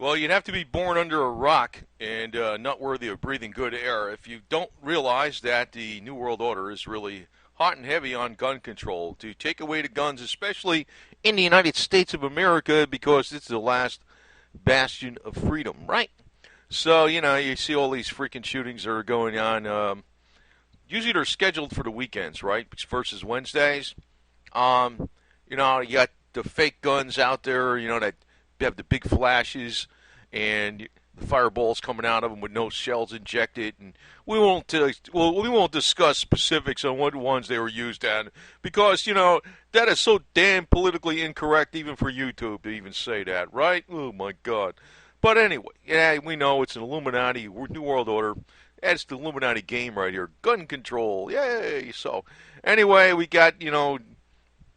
Well, you'd have to be born under a rock and not worthy of breathing good air if you don't realize that the New World Order is really hot and heavy on gun control to take away the guns, especially in the United States of America, because it's the last bastion of freedom, right? So, you see all these freaking shootings that are going on. Usually they're scheduled for the weekends, right? Versus Wednesdays. You got the fake guns out there, that have the big flashes and the fireballs coming out of them with no shells injected. And we won't discuss specifics on what ones they were used on because, that is so damn politically incorrect even for YouTube to even say that, right? Oh, my God. But anyway, yeah, we know it's an Illuminati, New World Order. That's the Illuminati game right here. Gun control. Yay. So, anyway, we got, Mr.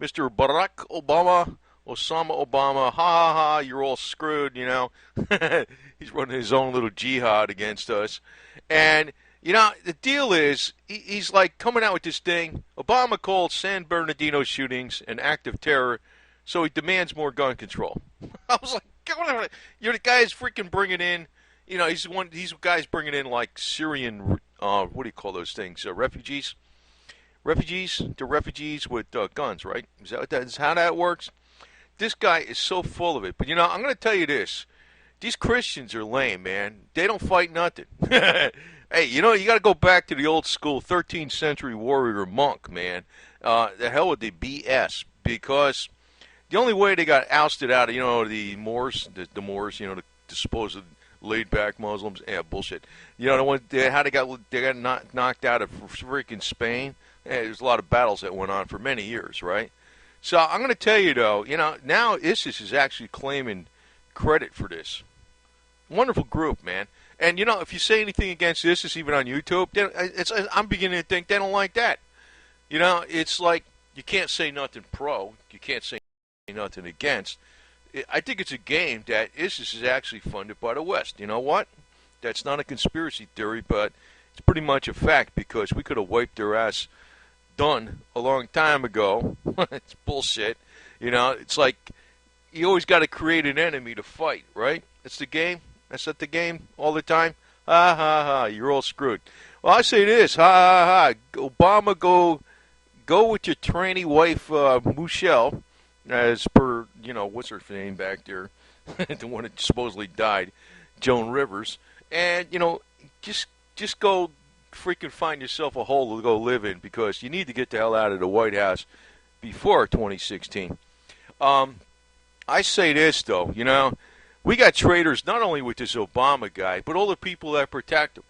Barack Obama, Osama Obama. Ha ha ha, you're all screwed, He's running his own little jihad against us. And, the deal is, he's like coming out with this thing. Obama called San Bernardino shootings an act of terror, so he demands more gun control. I was like, you're the guys freaking bringing in, these guys bringing in like Syrian, what do you call those things? Refugees? They're refugees with guns, right? Is how that works? This guy is so full of it. But, I'm going to tell you this. These Christians are lame, man. They don't fight nothing. Hey, you got to go back to the old school 13th century warrior monk, man. The hell with the BS. Because the only way they got ousted out of, the Moors, the Moors, the supposed laid-back Muslims, bullshit. How they got knocked out of freaking Spain. There's a lot of battles that went on for many years, right? So I'm going to tell you, though, now ISIS is actually claiming credit for this. Wonderful group, man. And, if you say anything against ISIS, even on YouTube, I'm beginning to think they don't like that. It's like you can't say nothing pro. You can't say nothing against. I think it's a game that ISIS is actually funded by the West. You know what? That's not a conspiracy theory, but it's pretty much a fact because we could have wiped their ass done a long time ago. It's bullshit. It's like you always got to create an enemy to fight, right? That's the game. That's not the game all the time. Ha ha ha! You're all screwed. Well, I say this. Ha ha ha! Obama, go with your tranny wife, Michelle, as per what's her name back there, the one that supposedly died, Joan Rivers, and just go freaking find yourself a hole to go live in because you need to get the hell out of the White House before 2016. I say this though, we got traitors not only with this Obama guy, but all the people that protect him.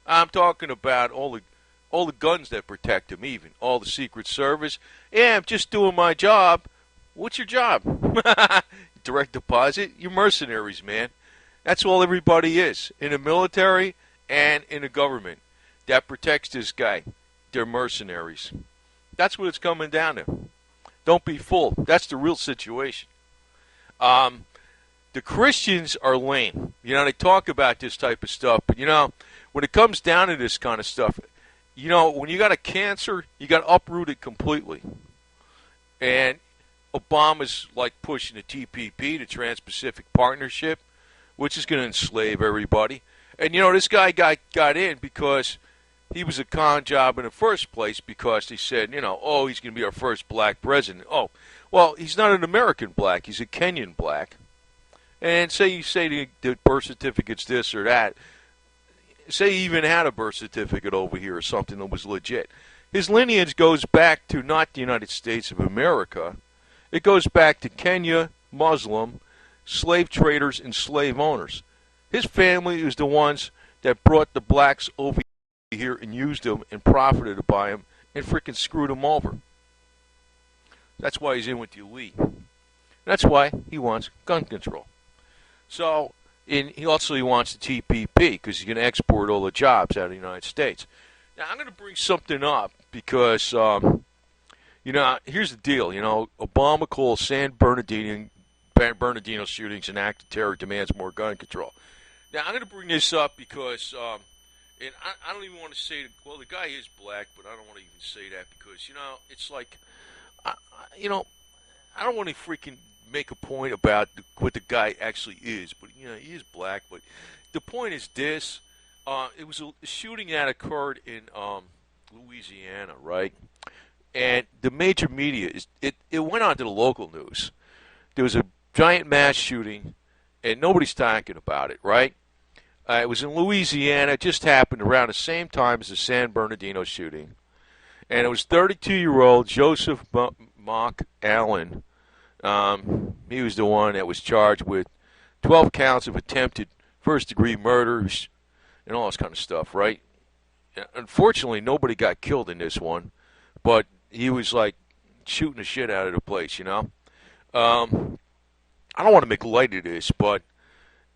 I'm talking about all the guns that protect him, even all the Secret Service. Yeah, I'm just doing my job. What's your job? Direct deposit? You're mercenaries, man. That's all everybody is in the military and in the government that protects this guy. They're mercenaries. That's what it's coming down to. Don't be fooled. That's the real situation. The Christians are lame. They talk about this type of stuff, but when it comes down to this kind of stuff, when you got a cancer, you got uprooted completely. And Obama's like pushing the TPP, the Trans-Pacific Partnership, which is going to enslave everybody. And this guy got in because he was a con job in the first place because they said, he's going to be our first black president. Oh, well, he's not an American black. He's a Kenyan black. And say the birth certificate's this or that. Say he even had a birth certificate over here or something that was legit. His lineage goes back to not the United States of America. It goes back to Kenya, Muslim, slave traders, and slave owners. His family is the ones that brought the blacks over here and used them and profited by them and freaking screwed them over. That's why he's in with the elite. That's why he wants gun control. So, he also wants the TPP because he's going to export all the jobs out of the United States. Now, I'm going to bring something up because, here's the deal. Obama calls San Bernardino shootings an act of terror, demands more gun control. Now, I'm going to bring this up because, and I don't even want to say, the guy is black, but I don't want to even say that because, it's like, I don't want to freaking make a point about what the guy actually is, but he is black. But the point is this: it was a shooting that occurred in Louisiana, right? And the major media it went on to the local news. There was a giant mass shooting, and nobody's talking about it, right? It was in Louisiana. It just happened around the same time as the San Bernardino shooting, and it was 32-year-old Joseph Mock Allen. He was the one that was charged with 12 counts of attempted first-degree murders and all this kind of stuff, right? Unfortunately, nobody got killed in this one, but he was like shooting the shit out of the place, I don't want to make light of this, but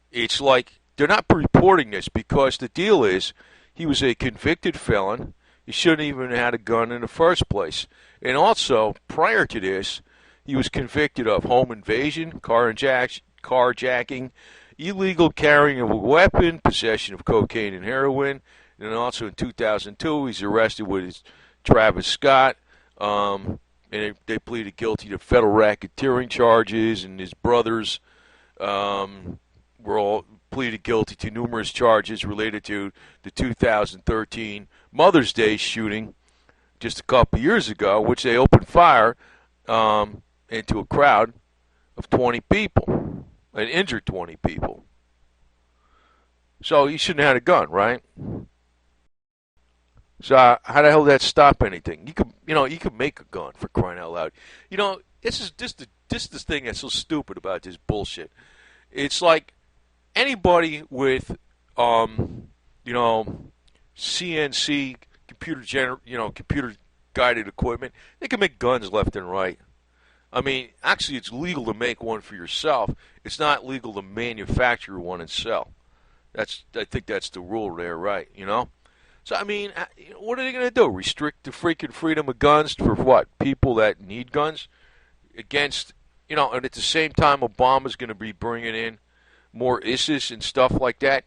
it's like they're not reporting this because the deal is he was a convicted felon. He shouldn't even have had a gun in the first place. And also, prior to this, he was convicted of home invasion, carjacking, illegal carrying of a weapon, possession of cocaine and heroin. And also in 2002, he's arrested with Travis Scott. And they pleaded guilty to federal racketeering charges, and his brothers were all pleaded guilty to numerous charges related to the 2013 Mother's Day shooting just a couple years ago, which they opened fire into a crowd of 20 people and injured 20 people. So he shouldn't have had a gun, right? So how the hell did that stop anything? You could make a gun, for crying out loud. This is the thing that's so stupid about this bullshit. It's like anybody with CNC computer guided equipment, they can make guns left and right. I mean, actually, it's legal to make one for yourself. It's not legal to manufacture one and sell. I think that's the rule there, right? So, I mean, what are they going to do? Restrict the freaking freedom of guns for what? People that need guns? Against, and at the same time, Obama's going to be bringing in more ISIS and stuff like that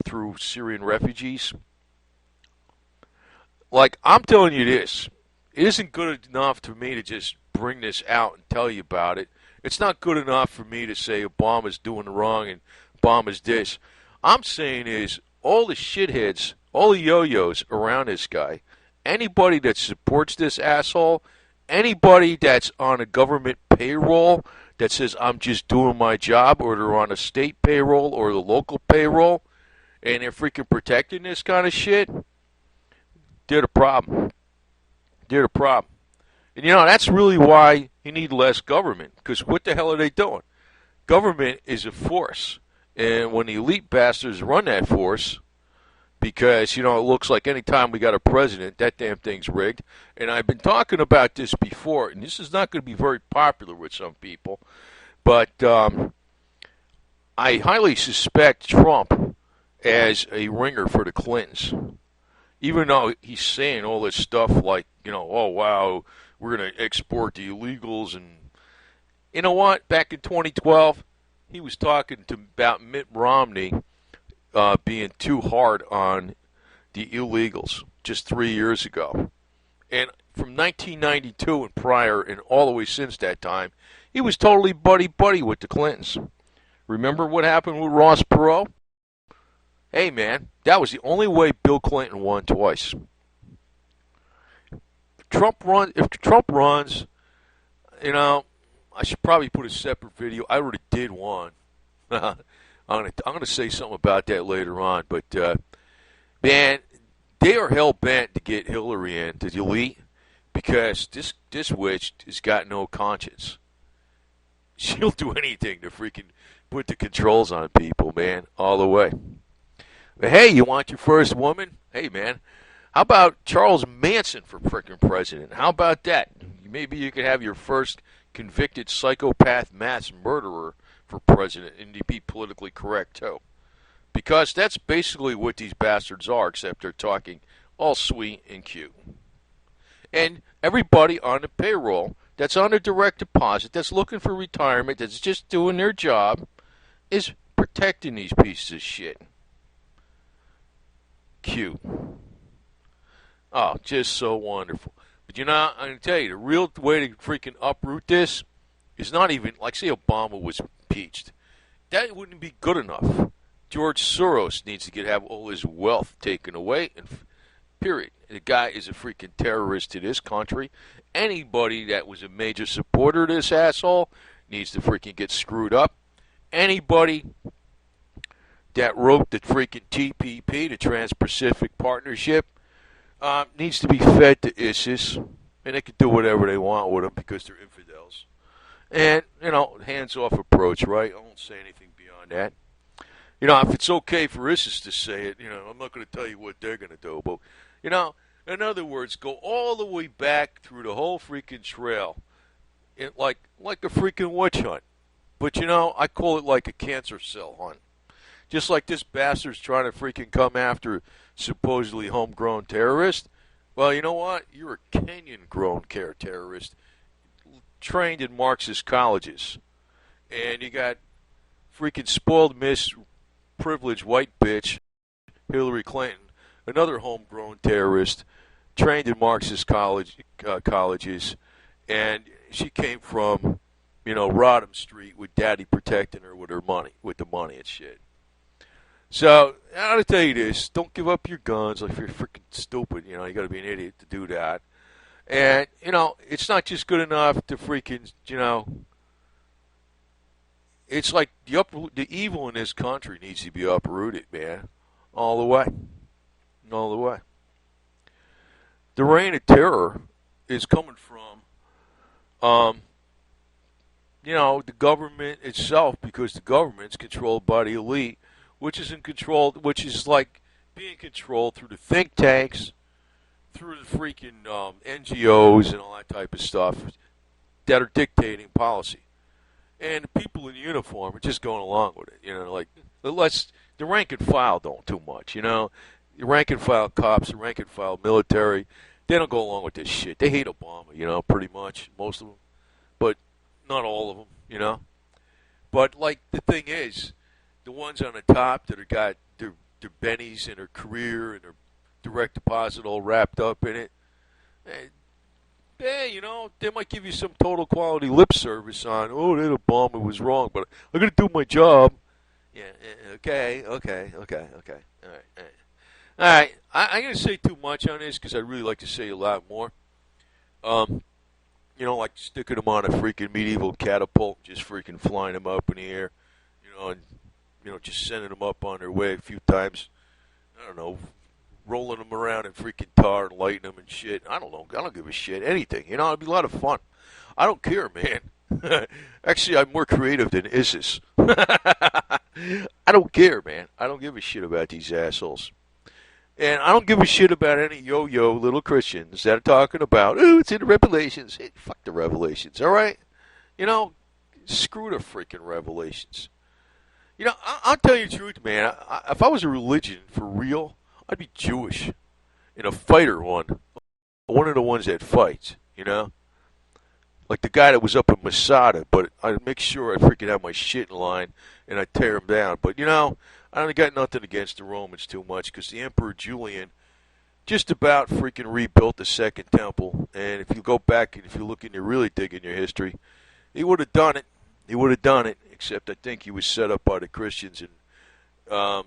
through Syrian refugees. Like, I'm telling you this. It isn't good enough for me to just bring this out and tell you about it. It's not good enough for me to say Obama's doing wrong and Obama's this. I'm saying is all the shitheads, all the yo-yos around this guy, anybody that supports this asshole, anybody that's on a government payroll that says I'm just doing my job, or they're on a state payroll or the local payroll, and they're freaking protecting this kind of shit, they're the problem. They're the problem. And that's really why you need less government, because what the hell are they doing? Government is a force. And when the elite bastards run that force, because, it looks like any time we got a president, that damn thing's rigged. And I've been talking about this before, and this is not going to be very popular with some people, but I highly suspect Trump as a ringer for the Clintons. Even though he's saying all this stuff like, oh, wow, we're going to export the illegals. And you know what? Back in 2012, he was talking about Mitt Romney being too hard on the illegals just 3 years ago. And from 1992 and prior and all the way since that time, he was totally buddy-buddy with the Clintons. Remember what happened with Ross Perot? Hey, man, that was the only way Bill Clinton won twice. If Trump runs, I should probably put a separate video. I already did one. I'm gonna say something about that later on. But man, they are hell bent to get Hillary in to delete, because this witch has got no conscience. She'll do anything to freaking put the controls on people, man, all the way. But hey, you want your first woman? Hey, man, how about Charles Manson for freaking president? How about that? Maybe you could have your first convicted psychopath mass murderer for president, and to be politically correct, too. Because that's basically what these bastards are, except they're talking all sweet and cute. And everybody on the payroll that's on a direct deposit, that's looking for retirement, that's just doing their job, is protecting these pieces of shit. Cute. Oh, just so wonderful. But I'm going to tell you, the real way to freaking uproot this is not even, like, say Obama was impeached. That wouldn't be good enough. George Soros needs to have all his wealth taken away, and period. The guy is a freaking terrorist to this country. Anybody that was a major supporter of this asshole needs to freaking get screwed up. Anybody that wrote the freaking TPP, the Trans-Pacific Partnership, needs to be fed to ISIS, and they can do whatever they want with them because they're infidels. And, hands-off approach, right? I won't say anything beyond that. If it's okay for ISIS to say it, I'm not going to tell you what they're going to do. But, in other words, go all the way back through the whole freaking trail, like a freaking witch hunt. But, I call it like a cancer cell hunt. Just like this bastard's trying to freaking come after supposedly homegrown terrorist. Well, you know what? You're a Kenyan-grown terrorist trained in Marxist colleges. And you got freaking spoiled privileged white bitch, Hillary Clinton, another homegrown terrorist trained in Marxist colleges. And she came from, Rodham Street with daddy protecting her with the money and shit. So, I gotta tell you this, don't give up your guns like you're freaking stupid, you gotta be an idiot to do that. And, it's not just good enough to freaking, it's like the evil in this country needs to be uprooted, man. All the way. All the way. The reign of terror is coming from, the government itself, because the government's controlled by the elite, which is like being controlled through the think tanks, through the freaking NGOs and all that type of stuff that are dictating policy. And the people in uniform are just going along with it. The rank and file don't too much, The rank and file cops, the rank and file military, they don't go along with this shit. They hate Obama, pretty much, most of them. But not all of them, But, the thing is, the ones on the top that have got their bennies and their career and their direct deposit all wrapped up in it, they might give you some total quality lip service on, that Obama was wrong, but I'm going to do my job. Yeah, okay. All right. I'm going to say too much on this because I'd really like to say a lot more. Like sticking them on a freaking medieval catapult, just freaking flying them up in the air, and, just sending them up on their way a few times. I don't know, rolling them around in freaking tar and lighting them and shit. I don't know. I don't give a shit. Anything. It'd be a lot of fun. I don't care, man. Actually, I'm more creative than ISIS. I don't care, man. I don't give a shit about these assholes. And I don't give a shit about any yo-yo little Christians that are talking about, it's in the Revelations. Hey, fuck the Revelations, all right? Screw the freaking Revelations. I'll tell you the truth, man. If I was a religion for real, I'd be Jewish. And a fighter one. One of the ones that fights, Like the guy that was up in Masada, but I'd make sure I freaking have my shit in line and I'd tear him down. But, I don't got nothing against the Romans too much because the Emperor Julian just about freaking rebuilt the Second Temple. And if you go back and if you look and you really dig in your history, he would have done it. He would have done it, except I think he was set up by the Christians. And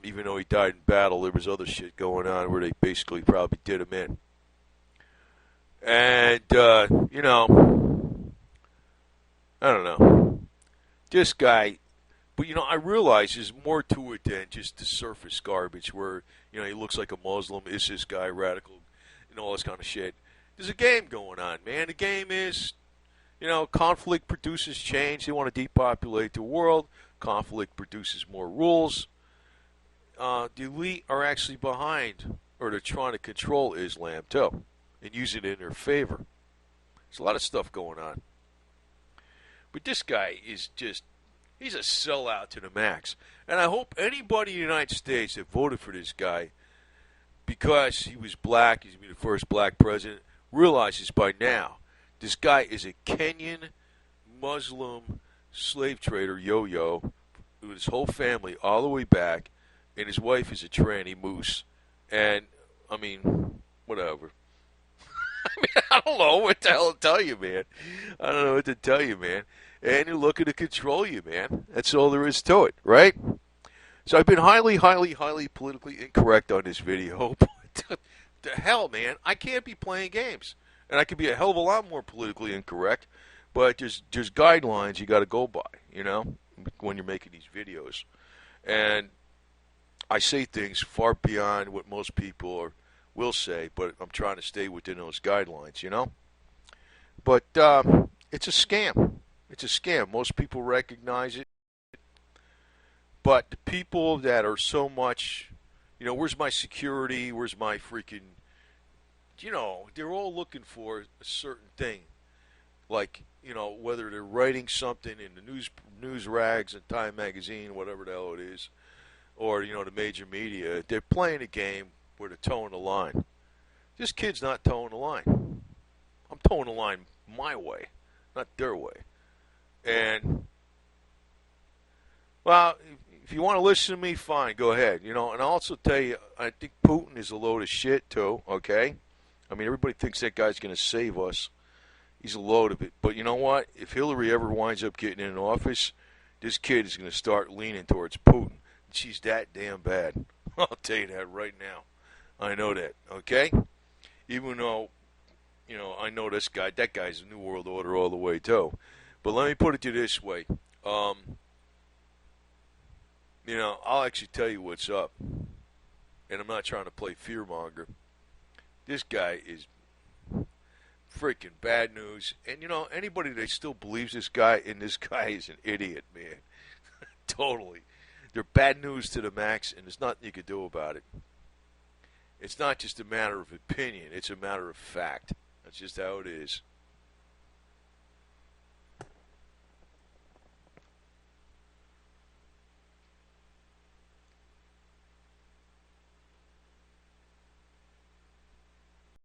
even though he died in battle, there was other shit going on where they basically probably did him in. And, I don't know. This guy, but, I realize there's more to it than just the surface garbage where, he looks like a Muslim, ISIS guy, radical, and all this kind of shit. There's a game going on, man. The game is, conflict produces change. They want to depopulate the world. Conflict produces more rules. The elite are actually behind, or they're trying to control Islam, too, and use it in their favor. There's a lot of stuff going on. But this guy is just, he's a sellout to the max. And I hope anybody in the United States that voted for this guy because he was black, he's going to be the first black president, realizes by now this guy is a Kenyan Muslim slave trader yo-yo with his whole family all the way back, and his wife is a tranny moose. And, whatever. I don't know what the hell to tell you, man. and they're looking to control you, man. That's all there is to it, right? So I've been highly, highly, highly politically incorrect on this video. But the hell, man, I can't be playing games, and I could be a hell of a lot more politically incorrect. But there's guidelines you got to go by, when you're making these videos, and I say things far beyond what most people will say, but I'm trying to stay within those guidelines. But it's a scam. It's a scam. Most people recognize it. But the people that are so much, where's my security? Where's my freaking, they're all looking for a certain thing. Like, whether they're writing something in the news rags and Time Magazine, whatever the hell it is, or, the major media, they're playing a game where they're towing the line. This kid's not towing the line. I'm towing the line my way, not their way. And, well, if you want to listen to me, fine, go ahead. And I'll also tell you, I think Putin is a load of shit, too, okay? I mean, everybody thinks that guy's going to save us. He's a load of it. But you know what? If Hillary ever winds up getting in office, this kid is going to start leaning towards Putin. She's that damn bad. I'll tell you that right now. I know that, okay? Even though, I know that guy's a New World Order all the way, too. But let me put it to you this way. I'll actually tell you what's up. And I'm not trying to play fearmonger. This guy is freaking bad news. And, anybody that still believes this guy is an idiot, man. Totally. They're bad news to the max, and there's nothing you can do about it. It's not just a matter of opinion. It's a matter of fact. That's just how it is.